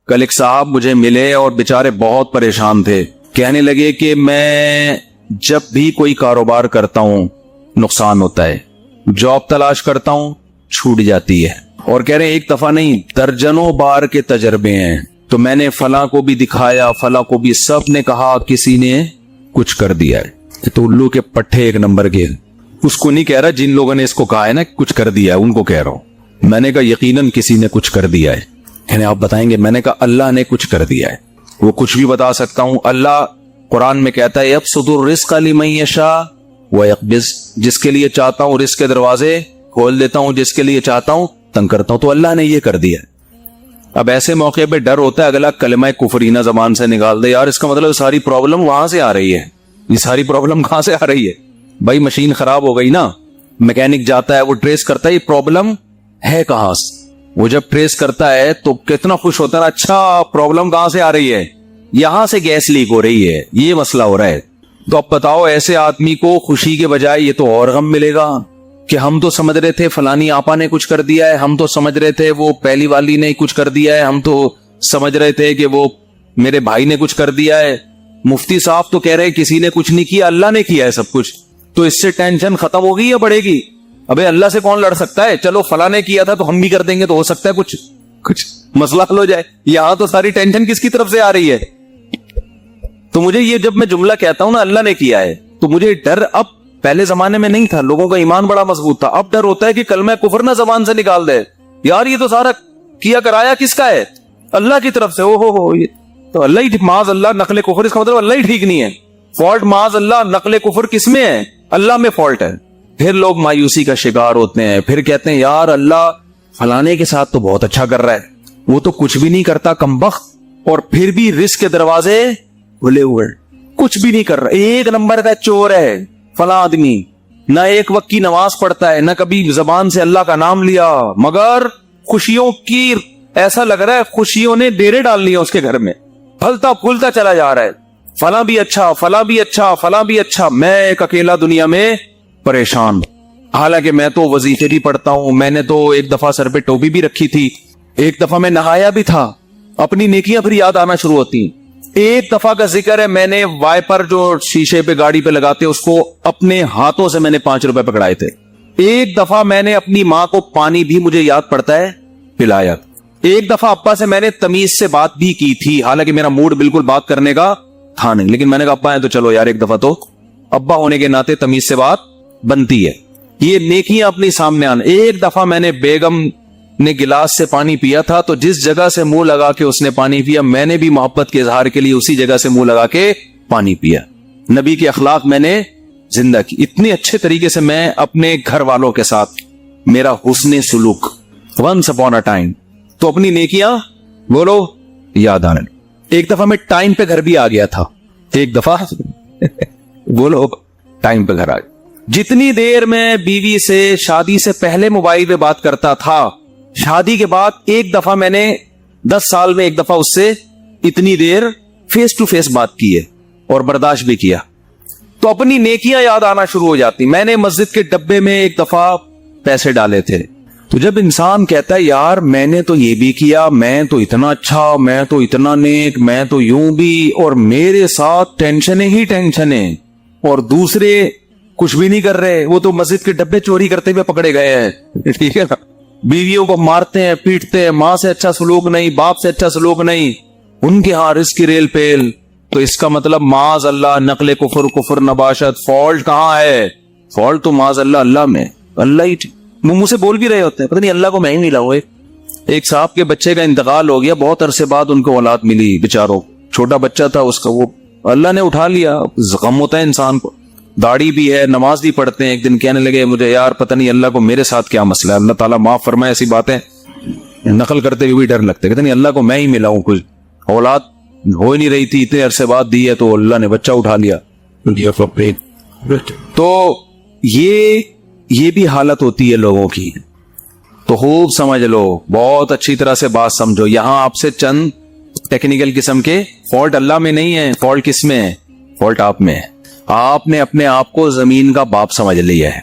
کل ایک صاحب مجھے ملے اور بیچارے بہت پریشان تھے. کہنے لگے کہ میں جب بھی کوئی کاروبار کرتا ہوں نقصان ہوتا ہے, جاب تلاش کرتا ہوں چھوٹ جاتی ہے, اور کہہ رہے ہیں ایک دفعہ نہیں درجنوں بار کے تجربے ہیں. تو میں نے فلاں کو بھی دکھایا, فلاں کو بھی, سب نے کہا کسی نے کچھ کر دیا ہے. تو الو کے پٹھے ایک نمبر کے. اس کو نہیں کہہ رہا جن لوگوں نے اس کو کہا ہے نا کچھ کر دیا ہے, ان کو کہہ رہا ہوں. میں نے کہا یقیناً کسی نے کچھ کر دیا ہے. یعنی آپ بتائیں گے؟ میں نے کہا اللہ نے کچھ کر دیا ہے. وہ کچھ بھی بتا سکتا ہوں. اللہ قرآن میں کہتا ہے یبسط الرزق لمن یشاء ویقبض, جس کے لیے چاہتا ہوں رزق کے دروازے کھول دیتا ہوں, جس کے لیے چاہتا ہوں تنگ کرتا ہوں. تو اللہ نے یہ کر دیا. اب ایسے موقع پہ ڈر ہوتا ہے اگلا کلمہ کفرینہ زبان سے نکال دے, یار اس کا مطلب ساری پرابلم وہاں سے آ رہی ہے. یہ ساری پرابلم کہاں سے آ رہی ہے؟ بھائی مشین خراب ہو گئی نا, میکینک جاتا ہے وہ ٹریس کرتا ہے یہ پرابلم ہے کہاں سے. وہ جب ٹریس کرتا ہے تو کتنا خوش ہوتا ہے, اچھا پرابلم کہاں سے آ رہی ہے, یہاں سے گیس لیک ہو رہی ہے, یہ مسئلہ ہو رہا ہے. تو اب بتاؤ ایسے آدمی کو خوشی کے بجائے یہ تو اور غم ملے گا کہ ہم تو سمجھ رہے تھے فلانی آپا نے کچھ کر دیا ہے, ہم تو سمجھ رہے تھے وہ پہلی والی نے کچھ کر دیا ہے, ہم تو سمجھ رہے تھے کہ وہ میرے بھائی نے کچھ کر دیا ہے. مفتی صاحب تو کہہ رہے کسی نے کچھ نہیں کیا, اللہ نے کیا ہے سب کچھ. تو اس سے ٹینشن ختم ہوگی یا بڑھے گی؟ ابے اللہ سے کون لڑ سکتا ہے؟ چلو فلاں نے کیا تھا تو ہم بھی کر دیں گے, تو ہو سکتا ہے کچھ مسئلہ حل ہو جائے. یہاں تو ساری ٹینشن کس کی طرف سے آ رہی ہے؟ تو مجھے یہ جب میں جملہ کہتا ہوں نا اللہ نے کیا ہے, تو مجھے ڈر اب پہلے زمانے میں نہیں تھا, لوگوں کا ایمان بڑا مضبوط تھا. اب ڈر ہوتا ہے کہ کلمہ کفر نہ زبان سے نکال دے, یار یہ تو سارا کیا کرایا کس کا ہے؟ اللہ کی طرف سے. ہو تو اللہ ہی معاذ اللہ نقل کفر, اس کا مطلب اللہ ہی ٹھیک نہیں ہے. فالٹ معاذ اللہ نقل کفر کس میں ہے؟ اللہ میں فالٹ ہے. پھر لوگ مایوسی کا شکار ہوتے ہیں, پھر کہتے ہیں یار اللہ فلانے کے ساتھ تو بہت اچھا کر رہا ہے, وہ تو کچھ بھی نہیں کرتا کمبخت, اور پھر بھی رزق کے دروازے کھلے ہوئے, کچھ بھی نہیں کر رہا, ایک نمبر کا چور ہے فلاں آدمی. نہ ایک وقت کی نماز پڑھتا ہے, نہ کبھی زبان سے اللہ کا نام لیا, مگر خوشیوں کی ایسا لگ رہا ہے خوشیوں نے ڈیرے ڈال لیا اس کے گھر میں, پھلتا پھولتا چلا جا رہا ہے. فلاں بھی اچھا, فلاں بھی اچھا, فلاں بھی اچھا, میں ایک اکیلا دنیا میں پریشان. حالانکہ میں تو وظیفے بھی پڑھتا ہوں, میں نے تو ایک دفعہ سر پہ ٹوپی بھی رکھی تھی, ایک دفعہ میں نہایا بھی تھا, اپنی نیکیاں پھر یاد آنا شروع ہوتی. ایک دفعہ کا ذکر ہے میں نے وائپر جو شیشے پہ گاڑی پہ لگاتے اس کو اپنے ہاتھوں سے میں نے 5 روپے پکڑائے تھے. ایک دفعہ میں نے اپنی ماں کو پانی بھی مجھے یاد پڑتا ہے پلایا. ایک دفعہ ابا سے میں نے تمیز سے بات بھی کی تھی, حالانکہ میرا موڈ بالکل بات کرنے کا تھا نہیں, لیکن میں نے کہا ابا ہے تو چلو یار ایک دفعہ تو ابا ہونے کے ناطے تمیز سے بات بنتی ہے. یہ نیکیاں اپنی سامنے آنا. ایک دفعہ میں نے بیگم نے گلاس سے پانی پیا تھا, تو جس جگہ سے منہ لگا کے اس نے پانی پیا, میں نے بھی محبت کے اظہار کے لیے اسی جگہ سے منہ لگا کے پانی پیا. نبی کے اخلاق میں نے زندہ کی. اتنے اچھے طریقے سے میں اپنے گھر والوں کے ساتھ میرا حسن سلوک once upon a time. تو اپنی نیکیاں بولو یاد آنے. ایک دفعہ میں ٹائم پہ گھر بھی آ گیا تھا, ایک دفعہ بولو ٹائم پہ گھر آ گیا. جتنی دیر میں بیوی سے شادی سے پہلے موبائل پہ بات کرتا تھا, شادی کے بعد ایک دفعہ میں نے 10 سال میں ایک دفعہ اس سے اتنی دیر فیس ٹو فیس بات کی ہے اور برداشت بھی کیا. تو اپنی نیکیاں یاد آنا شروع ہو جاتی. میں نے مسجد کے ڈبے میں ایک دفعہ پیسے ڈالے تھے, تو جب انسان کہتا ہے یار میں نے تو یہ بھی کیا, میں تو اتنا اچھا, میں تو اتنا نیک, میں تو یوں بھی, اور میرے ساتھ ٹینشنیں ہی ٹینشنیں, اور دوسرے کچھ بھی نہیں کر رہے, وہ تو مسجد کے ڈبے چوری کرتے ہوئے پکڑے گئے ہیں, ٹھیک ہے نا, بیویوں کو مارتے ہیں پیٹتے ہیں, ماں سے اچھا سلوک نہیں, باپ سے اچھا سلوک نہیں, ان کے ہاں رزق کی ریل پیل. تو اس کا مطلب معاذ اللہ نقل کفر نباشت. فالٹ کہاں ہے؟ فالٹ تو معاذ اللہ اللہ میں. اللہ ہی منہ سے بول بھی رہے ہوتے ہیں, پتہ نہیں اللہ کو میں ہی ملا ہوں. ایک صاحب کے بچے کا انتقال ہو گیا, بہت عرصے بعد ان کو اولاد ملی, بیچاروں چھوٹا بچہ تھا اس کا, وہ اللہ نے اٹھا لیا. غم ہوتا ہے انسان کو. داڑھی بھی ہے, نماز بھی پڑھتے ہیں. ایک دن کہنے لگے مجھے یار پتہ نہیں اللہ کو میرے ساتھ کیا مسئلہ ہے, اللہ تعالیٰ معاف فرمائے, ایسی باتیں نقل کرتے ہوئے بھی ڈر لگتے. کہتے نہیں اللہ کو میں ہی ملا ہوں, کچھ اولاد ہو ہی نہیں رہی تھی, اتنے عرصے بعد دی ہے تو اللہ نے بچہ اٹھا لیا. تو یہ بھی حالت ہوتی ہے لوگوں کی. تو خوب سمجھ لو, بہت اچھی طرح سے بات سمجھو. یہاں آپ سے چند ٹیکنیکل قسم کے فالٹ اللہ میں نہیں ہے. فالٹ کس میں ہے؟ فالٹ آپ میں ہے. آپ نے اپنے آپ کو زمین کا باپ سمجھ لیا ہے.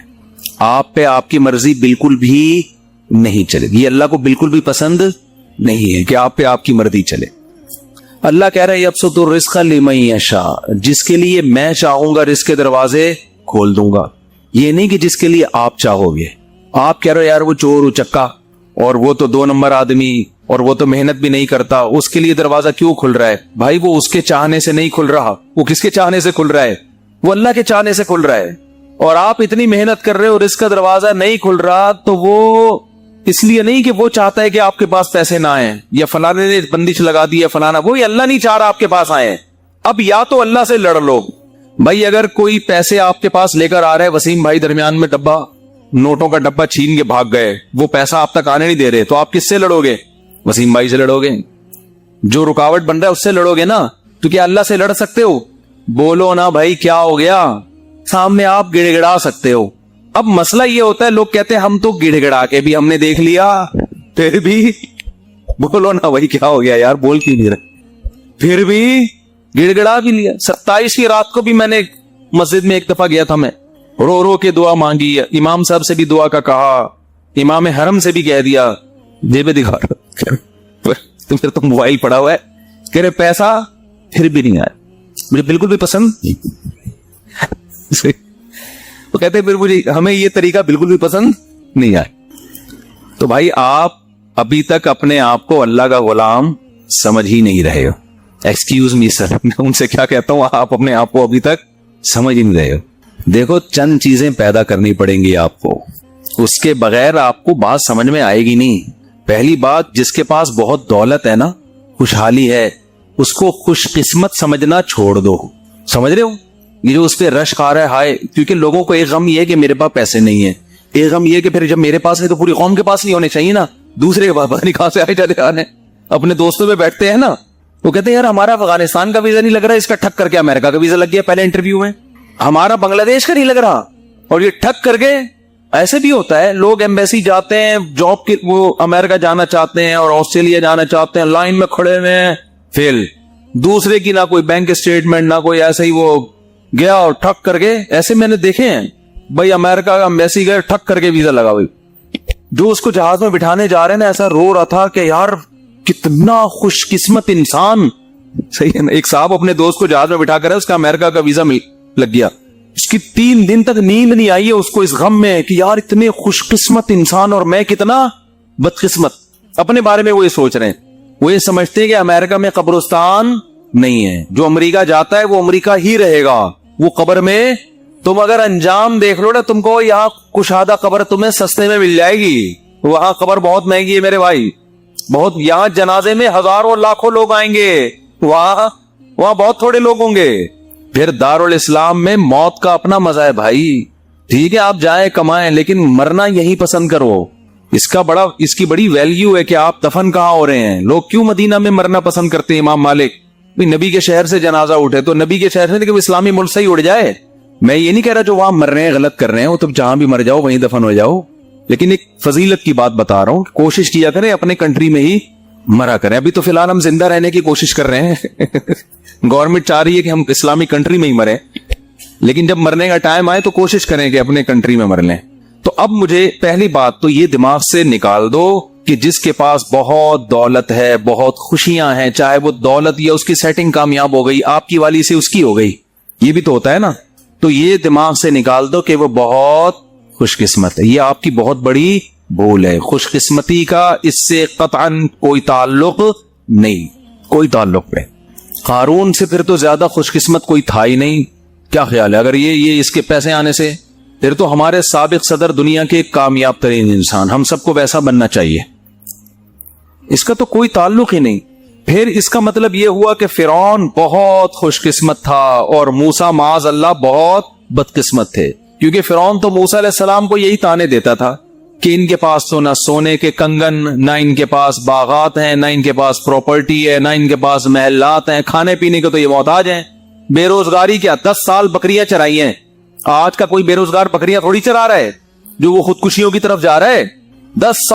آپ پہ آپ کی مرضی بالکل بھی نہیں چلے گی, یہ اللہ کو بالکل بھی پسند نہیں ہے کہ آپ پہ آپ کی مرضی چلے. اللہ کہہ رہا ہے یبسط الرزق لمن یشاء, جس کے لیے میں چاہوں گا رزق کے دروازے کھول دوں گا. یہ نہیں کہ جس کے لیے آپ چاہو گے. آپ کہہ رہے ہو یار وہ چور اچکا اور وہ تو 2 نمبر آدمی اور وہ تو محنت بھی نہیں کرتا, اس کے لیے دروازہ کیوں کھل رہا ہے؟ بھائی وہ اس کے چاہنے سے نہیں کھل رہا. وہ کس کے چاہنے سے کھل رہا ہے؟ وہ اللہ کے چاہنے سے کھل رہا ہے. اور آپ اتنی محنت کر رہے ہو, رزق کا دروازہ نہیں کھل رہا, تو وہ اس لیے نہیں کہ وہ چاہتا ہے کہ آپ کے پاس پیسے نہ آئیں یا فلانے نے بندش لگا دی ہے فلانا, وہی اللہ نہیں چاہ رہا آپ کے پاس آئے. اب یا تو اللہ سے لڑ لو. بھائی اگر کوئی پیسے آپ کے پاس لے کر آ رہا ہے, وسیم بھائی درمیان میں ڈبہ نوٹوں کا ڈبہ چھین کے بھاگ گئے, وہ پیسہ آپ تک آنے نہیں دے رہے, تو آپ کس سے لڑو گے؟ وسیم بھائی سے لڑو گے. جو رکاوٹ بن رہا ہے اس سے لڑو گے نا. تو کیا اللہ سے لڑ سکتے ہو؟ بولو نا بھائی کیا ہو گیا. سامنے آپ گڑ گڑا سکتے ہو. اب مسئلہ یہ ہوتا ہے, لوگ کہتے ہیں ہم تو گڑ گڑا کے بھی ہم نے دیکھ لیا, پھر بھی بولو نا بھائی کیا ہو گیا یار, بول کیوں نہیں رہے؟ پھر بھی گڑ گڑا بھی لیا. 27 کی رات کو بھی میں نے مسجد میں ایک دفعہ گیا تھا, میں رو رو کے دعا مانگی, امام صاحب سے بھی دعا کا کہا, امام حرم سے بھی کہہ دیا, جیبیں دکھا تو پھر تو موبائل پڑا ہوا ہے, کہہ رہے پیسہ, پھر بھی نہیں آیا. مجھے بالکل بھی پسند تو کہتے پھر مجھے ہمیں یہ طریقہ بالکل بھی پسند نہیں آئے. تو بھائی آپ ابھی تک اپنے آپ کو اللہ کا غلام سمجھ ہی نہیں رہے ہو. ایکسکیوز می سر, میں ان سے کیا کہتا ہوں, آپ اپنے آپ کو ابھی تک سمجھ ہی نہیں رہے ہو. دیکھو چند چیزیں پیدا کرنی پڑیں گی آپ کو, اس کے بغیر آپ کو بات سمجھ میں آئے گی نہیں. پہلی بات, جس کے پاس بہت دولت ہے نا, خوشحالی ہے, اس کو خوش قسمت سمجھنا چھوڑ دو. سمجھ رہے ہو؟ یہ جو اس پہ رشک آ رہا ہے ہائے, کیونکہ لوگوں کو ایک غم یہ ہے کہ میرے پاس پیسے نہیں ہے, ایک غم یہ کہ پھر جب میرے پاس ہے تو پوری قوم کے پاس نہیں ہونے چاہیے نا, دوسرے کے پاس پتہ نہیں کہاں سے آئے چلے آ رہے ہیں. اپنے دوستوں پہ بیٹھتے ہیں نا, وہ کہتے ہیں یار ہمارا افغانستان کا ویزا نہیں لگ رہا, اس کا ٹھک کر کے امریکہ کا ویزا لگ گیا پہلے انٹرویو میں, ہمارا بنگلہ دیش کا نہیں لگ رہا, اور یہ ٹھک کر کے. ایسے بھی ہوتا ہے, لوگ ایمبیسی جاتے ہیں جاب کے, وہ امریکہ جانا چاہتے ہیں اور آسٹریلیا جانا چاہتے ہیں, لائن میں کھڑے ہوئے ہیں, فیل, دوسرے کی نہ کوئی بینک اسٹیٹمنٹ نہ کوئی, ایسے ہی وہ گیا اور ٹھک کر کے. ایسے میں نے دیکھے ہیں بھائی, امریکہ کا ایمبیسی گئے, ٹھک کر کے ویزا لگا. بھائی جو اس کو جہاز میں بٹھانے جا رہے ہیں نا, ایسا رو رہا تھا کہ یار کتنا خوش قسمت انسان. صحیح ہے نا. ایک صاحب اپنے دوست کو جہاز میں بٹھا کر, اس کا امریکہ کا ویزا لگ گیا, اس کی 3 دن تک نیند نہیں آئی ہے اس کو, اس غم میں کہ یار اتنے خوش قسمت انسان اور میں کتنا بدقسمت. اپنے بارے میں وہ یہ سوچ رہے ہیں, وہ یہ سمجھتے ہیں کہ امریکہ میں قبرستان نہیں ہے, جو امریکہ جاتا ہے وہ امریکہ ہی رہے گا, وہ قبر میں. تم اگر انجام دیکھ لو نا, تم کو یہاں کشادہ قبر تمہیں سستے میں مل جائے گی, وہاں قبر بہت مہنگی ہے میرے بھائی, بہت. یہاں جنازے میں ہزاروں لاکھوں لوگ آئیں گے, وہاں بہت تھوڑے لوگ ہوں گے. پھر دارالاسلام میں موت کا اپنا مزہ ہے بھائی. ٹھیک ہے آپ جائیں کمائیں, لیکن مرنا یہی پسند کرو. اس کی بڑی ویلیو ہے کہ آپ دفن کہاں ہو رہے ہیں. لوگ کیوں مدینہ میں مرنا پسند کرتے ہیں؟ امام مالک, نبی کے شہر سے جنازہ اٹھے تو نبی کے شہر سے, کہ وہ اسلامی ملک سے ہی اڑ جائے. میں یہ نہیں کہہ رہا جو وہاں مر رہے ہیں غلط کر رہے ہیں, وہ تم جہاں بھی مر جاؤ وہیں دفن ہو جاؤ, لیکن ایک فضیلت کی بات بتا رہا ہوں, کوشش کیا کریں اپنے کنٹری میں ہی مرا کریں. ابھی تو فی الحال ہم زندہ رہنے کی کوشش کر رہے ہیں, گورنمنٹ چاہ رہی ہے کہ ہم اسلامی کنٹری میں ہی مریں, لیکن جب مرنے کا ٹائم آئے تو کوشش کریں کہ اپنے کنٹری میں مر لیں. تو اب مجھے پہلی بات تو یہ دماغ سے نکال دو کہ جس کے پاس بہت دولت ہے, بہت خوشیاں ہیں, چاہے وہ دولت یا اس کی سیٹنگ کامیاب ہو گئی, آپ کی والی سے اس کی ہو گئی, یہ بھی تو ہوتا ہے نا, تو یہ دماغ سے نکال دو کہ وہ بہت خوش قسمت ہے. یہ آپ کی بہت بڑی بھول ہے. خوش قسمتی کا اس سے قطعاً کوئی تعلق نہیں, کوئی تعلق نہیں. قارون سے پھر تو زیادہ خوش قسمت کوئی تھا ہی نہیں. کیا خیال ہے اگر یہ اس کے پیسے آنے سے, پھر تو ہمارے سابق صدر دنیا کے کامیاب ترین انسان, ہم سب کو ویسا بننا چاہیے. اس کا تو کوئی تعلق ہی نہیں. پھر اس کا مطلب یہ ہوا کہ فرعون بہت خوش قسمت تھا اور موسیٰ معاذ اللہ بہت بدقسمت تھے, کیونکہ فرعون تو موسیٰ علیہ السلام کو یہی تانے دیتا تھا کہ ان کے پاس تو نہ سونے کے کنگن, نہ ان کے پاس باغات ہیں, نہ ان کے پاس پراپرٹی ہے, نہ ان کے پاس محلات ہیں, کھانے پینے کے تو یہ محتاج ہیں. بے روزگاری کیا 10 سال بکریاں چرائی ہیں. آج کا کوئی بے روزگار بکریاں تھوڑی چرا رہا ہے جو وہ خودکشیوں کی طرف جا رہا ہے. 10